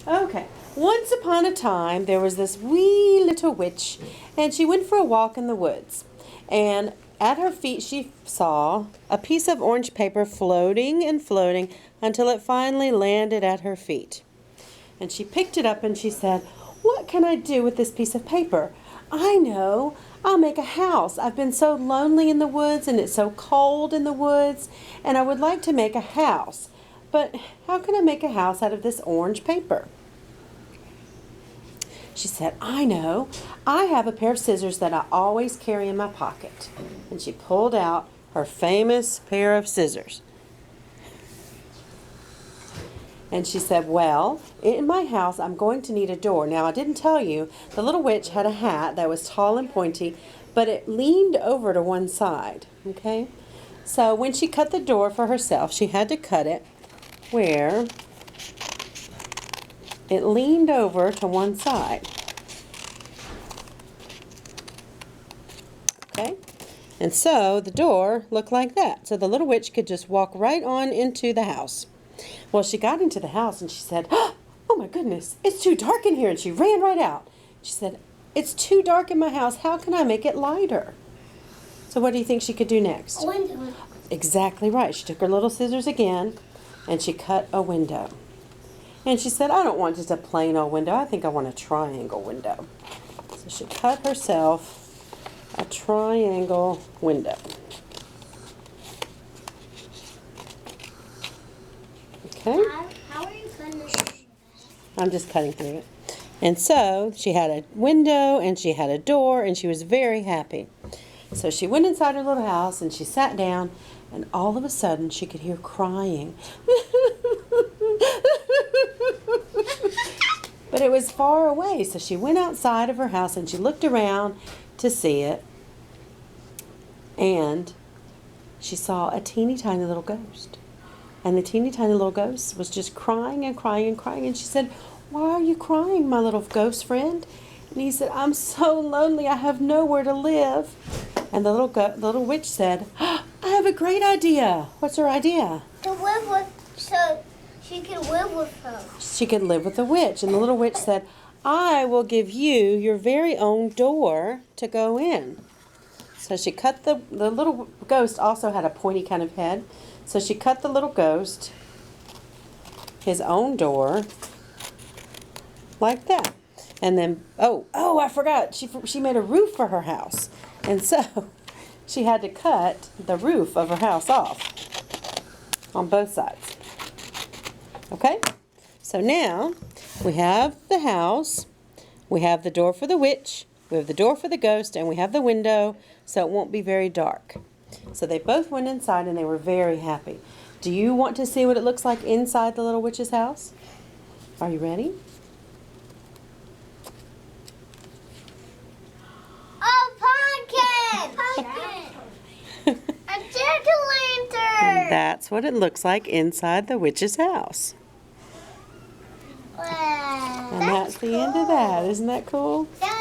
Okay. Once upon a time, there was this wee little witch, and she went for a walk in the woods. And at her feet, she saw a piece of orange paper floating and floating until it finally landed at her feet. And she picked it up and she said, "What can I do with this piece of paper? I know. I'll make a house. I've been so lonely in the woods and it's so cold in the woods, and I would like to make a house. But how can I make a house out of this orange paper?" She said, "I know. I have a pair of scissors that I always carry in my pocket." And she pulled out her famous pair of scissors. And she said, "Well, in my house, I'm going to need a door." Now, I didn't tell you, the little witch had a hat that was tall and pointy, but it leaned over to one side, okay? So when she cut the door for herself, she had to cut it where it leaned over to one side, okay? And so the door looked like that. So the little witch could just walk right on into the house. Well, she got into the house and she said, "Oh my goodness, it's too dark in here." And she ran right out. She said, "It's too dark in my house. How can I make it lighter?" So what do you think she could do next? A window. Exactly right. She took her little scissors again and she cut a window. And she said, "I don't want just a plain old window. I think I want a triangle window." So she cut herself a triangle window. Okay. How are you cutting this? I'm just cutting through it. And so she had a window and she had a door and she was very happy. So she went inside her little house and she sat down, and all of a sudden she could hear crying. But it was far away, so she went outside of her house and she looked around to see it. And she saw a teeny tiny little ghost. And the teeny tiny little ghost was just crying and crying and crying. And she said, "Why are you crying, my little ghost friend?" And he said, "I'm so lonely. I have nowhere to live." And the little witch said, "I have a great idea." What's her idea? To live with, so she can live with her. She could live with the witch. And the little witch said, "I will give you your very own door to go in." So she cut the little ghost also had a pointy kind of head. So she cut the little ghost his own door like that. And then, oh, I forgot. She made a roof for her house. And so she had to cut the roof of her house off on both sides. Okay? So now we have the house, we have the door for the witch, we have the door for the ghost, and we have the window, so it won't be very dark. So they both went inside and they were very happy. Do you want to see what it looks like inside the little witch's house? Are you ready? A pumpkin! A jack-o'-lantern! That's what it looks like inside the witch's house. Wow. And that's the end of that. Isn't that cool? That